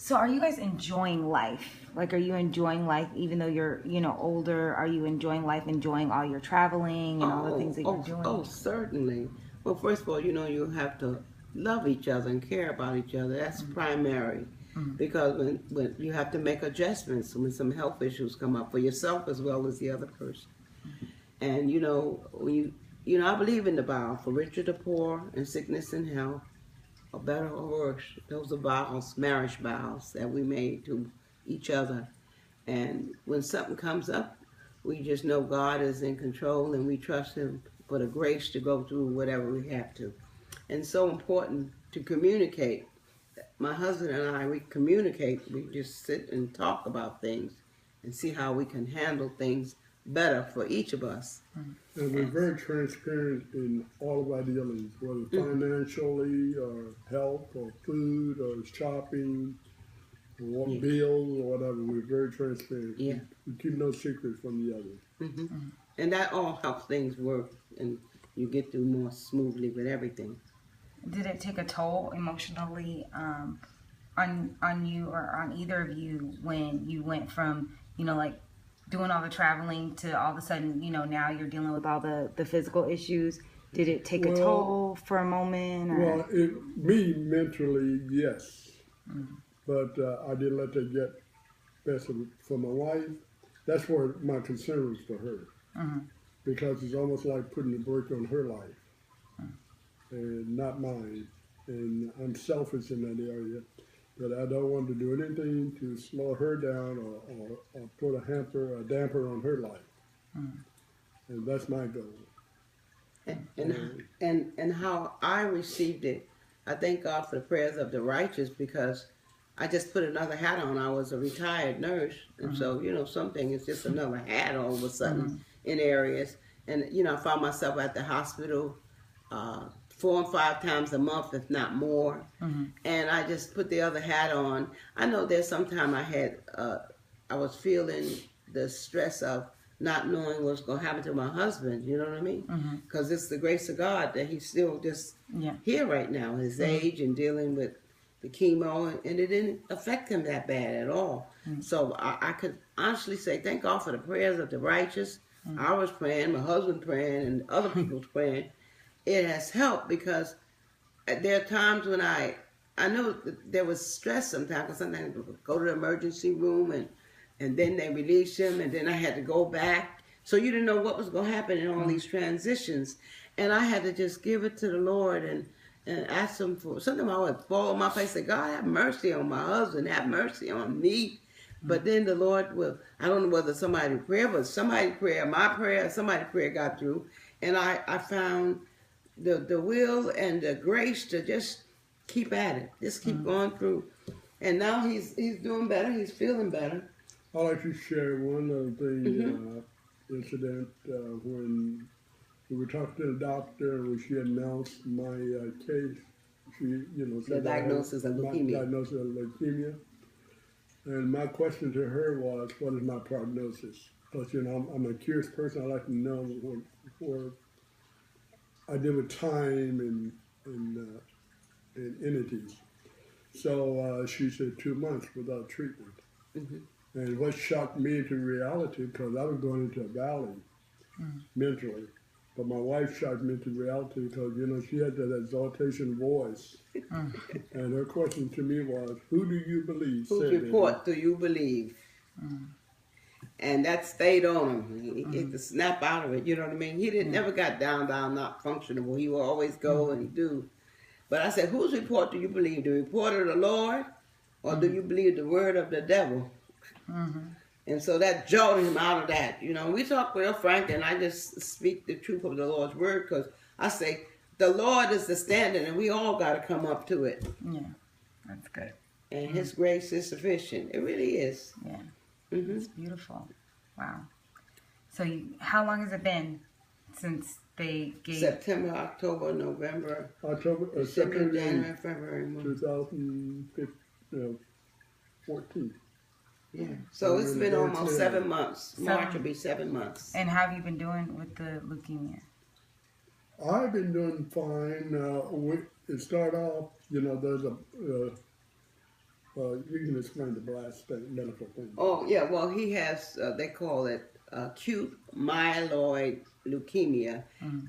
So are you guys enjoying life? Like, are you enjoying life even though you're, older? Are you enjoying life, enjoying all your traveling and all the things that you're doing? Certainly. Well, first of all, you have to love each other and care about each other. That's primary. Mm-hmm. Because when you have to make adjustments when some health issues come up for yourself as well as the other person. And when I believe in the vow for richer the poor and sickness and health, or better or worse. Those are vows, marriage vows that we made to each other. And when something comes up, we just know God is in control and we trust Him for the grace to go through whatever we have to. And so important to communicate. My husband and I, we communicate. We just sit and talk about things and see how we can handle things better for each of us. And we're very transparent in all of our dealings, whether financially or health or food or shopping or bills or whatever. We're very transparent. Yeah. We keep no secrets from the other. And that all helps things work and you get through more smoothly with everything. Did it take a toll emotionally on you or on either of you when you went from, like doing all the traveling to all of a sudden, now you're dealing with all the physical issues? Did it take a toll for a moment? Or? Well, me mentally, yes. But I didn't let that get best for my wife. That's where my concern was for her. Because it's almost like putting a brake on her life and not mine. And I'm selfish in that area. But I don't want to do anything to slow her down or put a damper on her life. And that's my goal. And how I received it, I thank God for the prayers of the righteous because I just put another hat on. I was a retired nurse. And so, something is just another hat all of a sudden in areas. And, I found myself at the hospital 4 and 5 times a month, if not more. And I just put the other hat on. I know there's sometime I was feeling the stress of not knowing what's going to happen to my husband, you know what I mean? Because it's the grace of God that he's still just here right now, his age and dealing with the chemo, and it didn't affect him that bad at all. So I could honestly say thank God for the prayers of the righteous. I was praying, my husband praying, and other people's praying. It has helped because there are times when I know that there was stress sometimes, because sometimes I would go to the emergency room and then they released him and then I had to go back. So you didn't know what was going to happen in all these transitions. And I had to just give it to the Lord and ask him for something. I would fall on my face and say, God, have mercy on my husband, have mercy on me. But then the Lord will, I don't know whether somebody's prayer, but somebody's prayer, my prayer, somebody's prayer got through. And I found the will and the grace to just keep at it, just keep going through. And now he's doing better, he's feeling better. I'd like to share one of the incident when we were talking to the doctor when she announced my case. She, said The diagnosis of leukemia. Diagnosis of leukemia. And my question to her was, what is my prognosis? Because, I'm a curious person. I like to know before I deal with time and entities. So she said 2 months without treatment. And what shocked me into reality, because I was going into a valley mentally, but my wife shocked me into reality because, she had that exaltation voice. And her question to me was, who do you believe? Whose report do you believe? And that stayed on him. He had to snap out of it, you know what I mean? He never got down, not functionable. He will always go and do. But I said, whose report do you believe? The report of the Lord? Or do you believe the word of the devil? And so that jolted him out of that. We talk real frank, and I just speak the truth of the Lord's word because I say, the Lord is the standard, and we all got to come up to it. Yeah, that's good. And His grace is sufficient. It really is. Yeah, it's beautiful. Wow. So how long has it been since they gave... September, October, November, September, January, February, 2014. Yeah. So it's been almost 7 months. March will be 7 months. And how have you been doing with the leukemia? I've been doing fine. It started off, there's a You can explain the blast thing, medical thing. Oh yeah, well he has. They call it acute myeloid leukemia,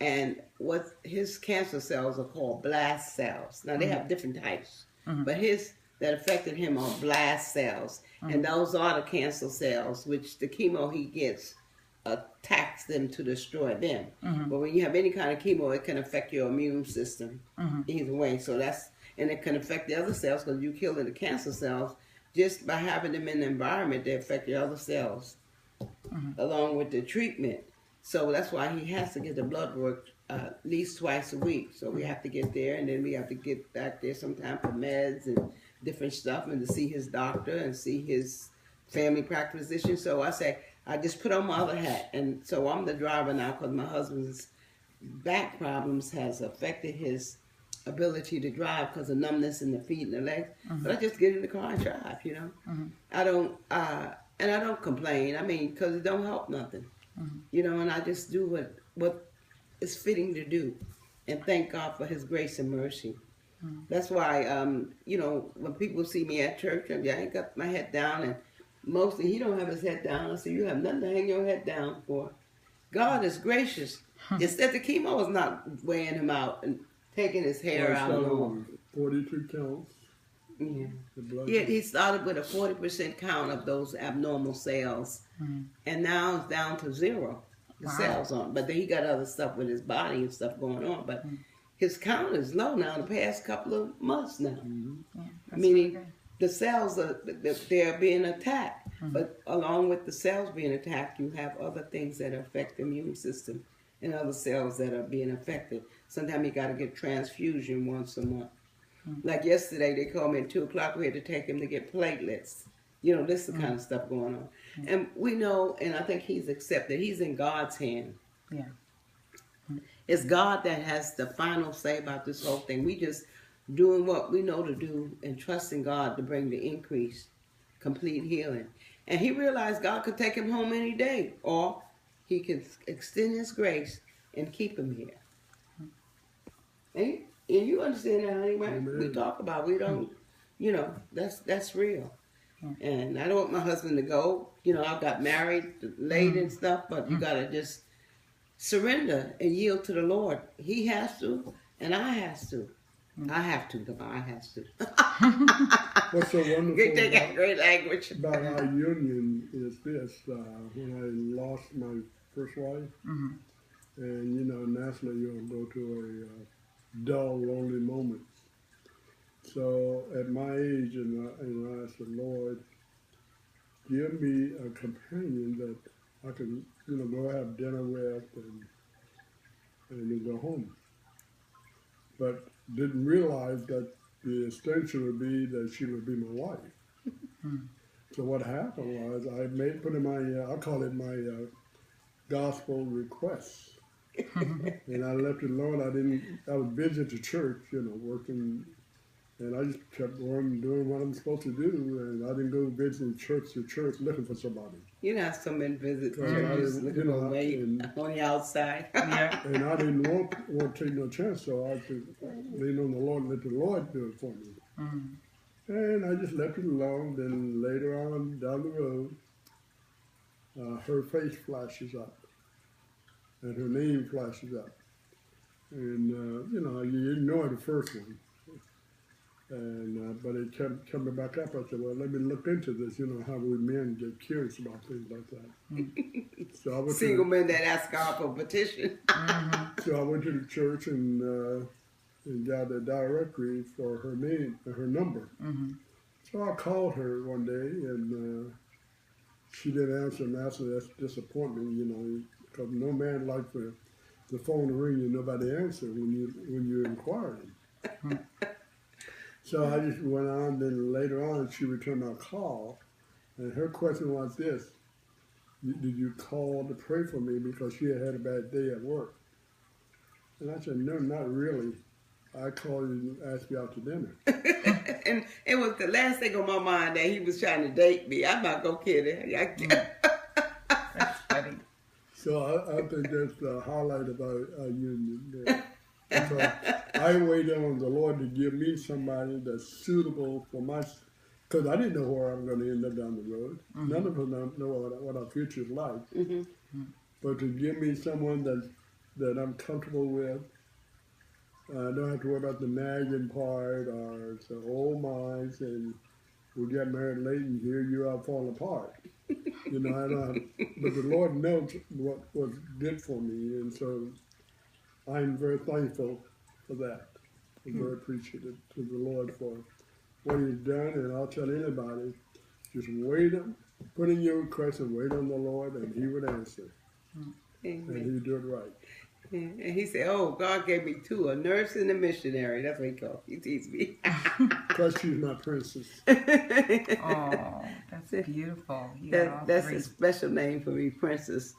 and what his cancer cells are called blast cells. Now they have different types, but his that affected him are blast cells, and those are the cancer cells which the chemo he gets attacks them to destroy them. But when you have any kind of chemo, it can affect your immune system either way. So that's and it can affect the other cells because you kill the cancer cells just by having them in the environment. They affect the other cells along with the treatment. So that's why he has to get the blood work at least twice a week. So we have to get there, and then we have to get back there sometime for meds and different stuff, and to see his doctor and see his family practice physician. So I say, I just put on my other hat, and so I'm the driver now because my husband's back problems has affected his ability to drive because of numbness in the feet and the legs. But I just get in the car and drive, you know. I don't, and I don't complain. I mean, because it don't help nothing, you know. And I just do what is fitting to do, and thank God for His grace and mercy. That's why, you know, when people see me at church, I ain't got my head down, and mostly he don't have his head down. I say, you have nothing to hang your head down for. God is gracious. Instead, the chemo is not weighing him out and taking his hair out. 42 counts. Yeah. The blood. Yeah, he started with a 40% count of those abnormal cells, and now it's down to 0. The cells on, but then he got other stuff with his body and stuff going on. But his count is low now. The past couple of months now, meaning the cells are they're being attacked. But along with the cells being attacked, you have other things that affect the immune system and other cells that are being affected. Sometimes you got to get transfusion once a month. Like yesterday, they called me at 2 o'clock. We had to take him to get platelets. You know, this is the kind of stuff going on. And we know, and I think he's accepted, he's in God's hand. Yeah. It's God that has the final say about this whole thing. We just doing what we know to do and trusting God to bring the increase, complete healing. And he realized God could take him home any day, or he could extend his grace and keep him here. And you understand that, honey, right? Amen. We talk about, we don't, you know, that's real. And I don't want my husband to go. You know, I got married late and stuff, but you got to just surrender and yield to the Lord. He has to, and I has to. I have to, though. I has to. What's so wonderful They got great language. about our union is this. When I lost my first wife, and, you know, naturally you'll go to a dull, lonely moment. So at my age, and I said, Lord, give me a companion that I can, you know, go have dinner with and then go home. But didn't realize that the extension would be that she would be my wife. So what happened was I put in my, I call it my gospel request. And I left it alone. I was busy at the church, you know, working. And I just kept going doing what I'm supposed to do, and I didn't go visiting church to church looking for somebody. You know, some men visit Because churches I looking didn't, for weight and on the outside. Yeah. I didn't want to take no chance, so I could lean on the Lord and let the Lord do it for me. And I just left it alone. Then later on down the road, her face flashes up, and her name flashes up, and you know, you ignore the first one. And but it kept coming back up. I said, well, let me look into this. You know how we men get curious about things like that. So I went Single men that ask God for petition. So I went to the church and got a directory for her name, her number. So I called her one day, and she didn't answer. And actually, that's disappointment, you know, because no man likes the phone to ring and nobody answer when you're inquiring. So I just went on, then later on she returned my call, and her question was this: did you call to pray for me because she had a bad day at work? And I said, no, not really. I called you and asked you out to dinner. And it was the last thing on my mind that he was trying to date me. I'm not going to kid her. That's funny. So I think that's the highlight of our union there. So I waited on the Lord to give me somebody that's suitable for because I didn't know where I'm going to end up down the road. None of us know what our future is like. But to give me someone that I'm comfortable with, I don't have to worry about the nagging part or the old minds and we got married late and here you are falling apart. You know, I don't have, but the Lord knows what was good for me, and so I'm very thankful for that. I'm very appreciative to the Lord for what He's done, and I'll tell anybody, just wait, put in your request and wait on the Lord, and He would answer, and He'd do it right. And he said, "Oh, God gave me two, a nurse and a missionary." That's what he called. He teased me. Plus, she's my princess. Oh, that's beautiful. You got all That's three. a special name for me, princess.